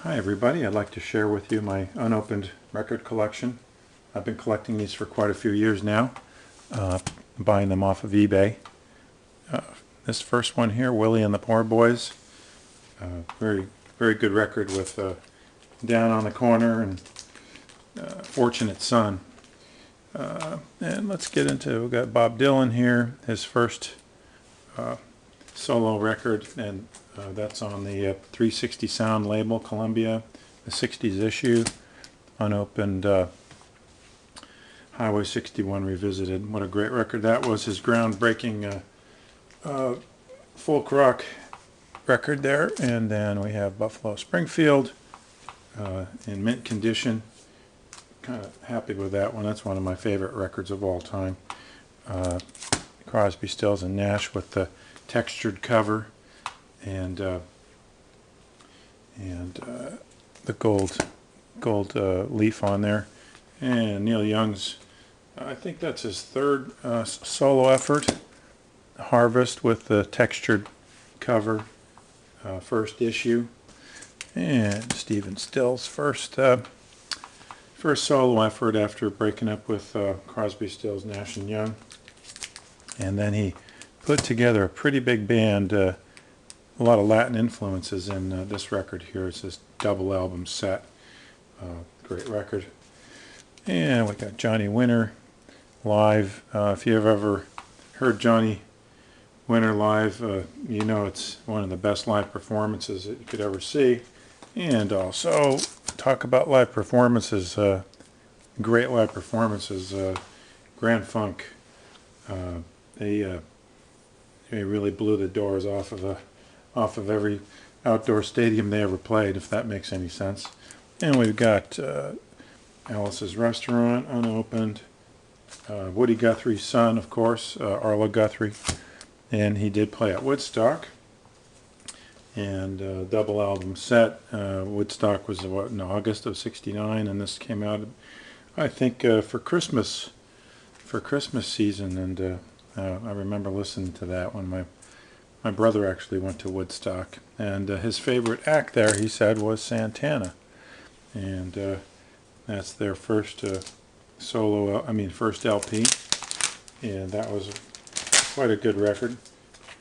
Hi everybody, I'd like to share with you my unopened record collection. I've been collecting these for quite a few years now, buying them off of eBay. This first one here, Willie and the Poor Boys, very good record with Down on the Corner and Fortunate Son. And let's get into, we've got Bob Dylan here, his first solo record, and that's on the 360 Sound label, Columbia, the 60s issue, unopened Highway 61 Revisited. What a great record that was, his groundbreaking folk rock record there. And then we have Buffalo Springfield in mint condition. Kind of happy with that one. That's one of my favorite records of all time. Crosby, Stills and Nash with the textured cover and the gold leaf on there. And Neil Young's, I think that's his third solo effort, Harvest, with the textured cover, first issue. And Stephen Stills' first solo effort after breaking up with Crosby, Stills, Nash and Young. And then he put together a pretty big band, a lot of Latin influences in this record here. It's this double album set. Great record. And we got Johnny Winter live. If you've ever heard Johnny Winter live, you know it's one of the best live performances that you could ever see. And also, talk about live performances, great live performances. Grand Funk, they really blew the doors off of every outdoor stadium they ever played, if that makes any sense. And we've got Alice's Restaurant, unopened. Woody Guthrie's son, of course, Arlo Guthrie, and he did play at Woodstock. And double album set. Woodstock was in August of '69, and this came out, I think, for Christmas season. And I remember listening to that when my brother actually went to Woodstock, and his favorite act there, he said, was Santana. And that's their first first LP, and that was quite a good record.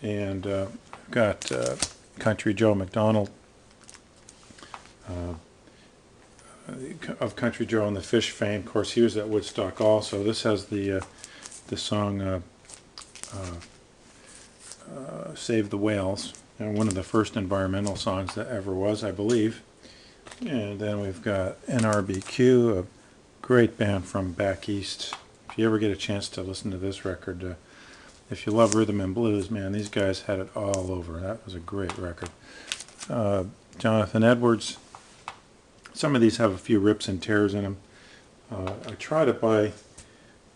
And got Country Joe McDonald of Country Joe and the Fish fame. Of course, he was at Woodstock also. This has the song Save the Whales, one of the first environmental songs that ever was, I believe. And then we've got NRBQ, a great band from back east. If you ever get a chance to listen to this record, if you love rhythm and blues, man, these guys had it all over. That was a great record. Jonathan Edwards. Some of these have a few rips and tears in them. I try to buy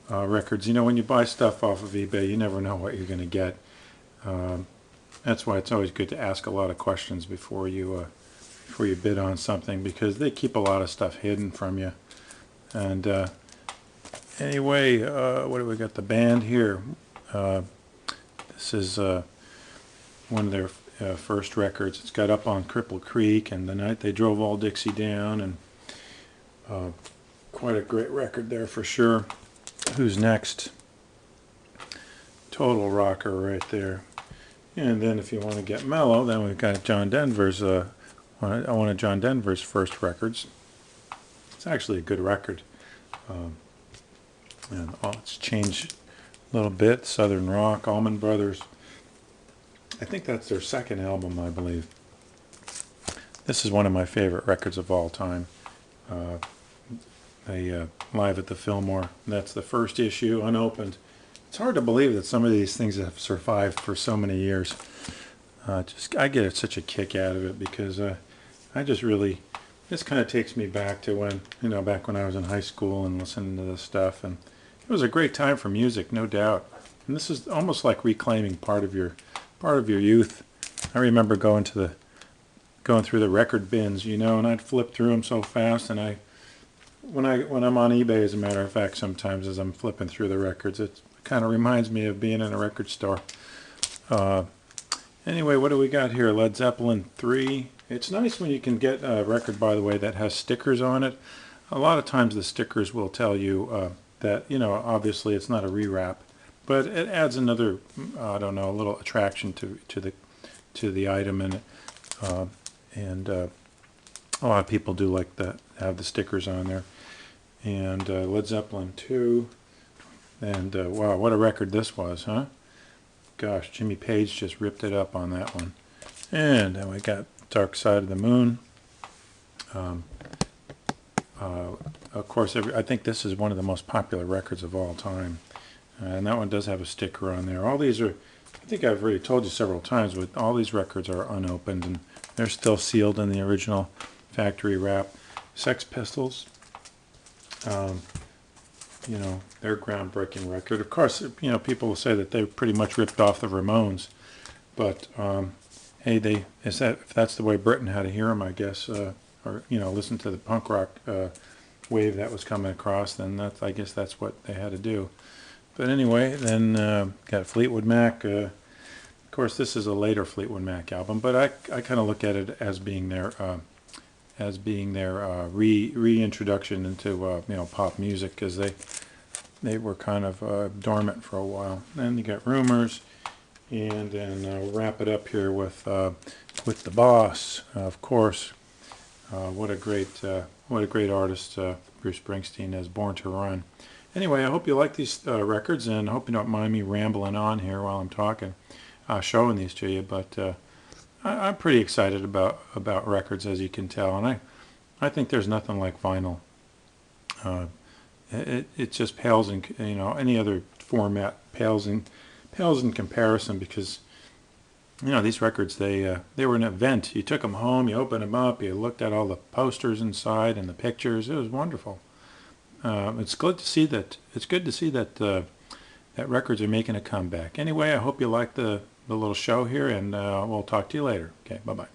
records. You know, when you buy stuff off of eBay, you never know what you're going to get. That's why it's always good to ask a lot of questions before you bid on something, because they keep a lot of stuff hidden from you. And anyway, what do we got? The band here. This is one of their first records. It's got Up on Cripple Creek and The Night They Drove All Dixie Down, and quite a great record there for sure. Who's Next? Total rocker right there. And then if you want to get mellow, then we've got John Denver's, one of John Denver's first records. It's actually a good record. And it's changed a little bit. Southern Rock, Allman Brothers. I think that's their second album, I believe. This is one of my favorite records of all time. Live at the Fillmore. That's the first issue, unopened. It's hard to believe that some of these things have survived for so many years. I get such a kick out of it, because this kind of takes me back to back when I was in high school and listening to this stuff, and it was a great time for music, no doubt. And this is almost like reclaiming part of your youth. I remember going through the record bins, and I'd flip through them so fast. And when I'm on eBay, as a matter of fact, sometimes as I'm flipping through the records, it kind of reminds me of being in a record store. Anyway, what do we got here? Led Zeppelin 3, It's nice when you can get a record, by the way, that has stickers on it. A lot of times the stickers will tell you that, obviously it's not a rewrap, but it adds another, I don't know, a little attraction to the item in it. And a lot of people do like to have the stickers on there. And Led Zeppelin 2. And wow, what a record this was, huh? Gosh, Jimmy Page just ripped it up on that one. And then we got Dark Side of the Moon. Of course, I think this is one of the most popular records of all time. And that one does have a sticker on there. All these are, I think I've already told you several times, but all these records are unopened and they're still sealed in the original factory wrap. Sex Pistols, their groundbreaking record. Of course, people will say that they pretty much ripped off the Ramones, but hey, if that's the way Britain had to hear them, I guess, or listen to the punk rock wave that was coming across, then I guess that's what they had to do. But anyway, then got Fleetwood Mac. Of course, this is a later Fleetwood Mac album, but I kind of look at it as being their reintroduction into pop music, because they were kind of dormant for a while. Then you got Rumors, and then we'll wrap it up here with The Boss, of course. What a great artist Bruce Springsteen is, Born to Run. Anyway, I hope you like these records, and I hope you don't mind me rambling on here while I'm talking, showing these to you. But I'm pretty excited about records, as you can tell, and I think there's nothing like vinyl. It just pales in, any other format pales in comparison, because these records, they were an event. You took them home, you opened them up, you looked at all the posters inside and the pictures. It was wonderful. It's good to see that. It's good to see that that records are making a comeback. Anyway, I hope you like the little show here, and we'll talk to you later. Okay, bye bye.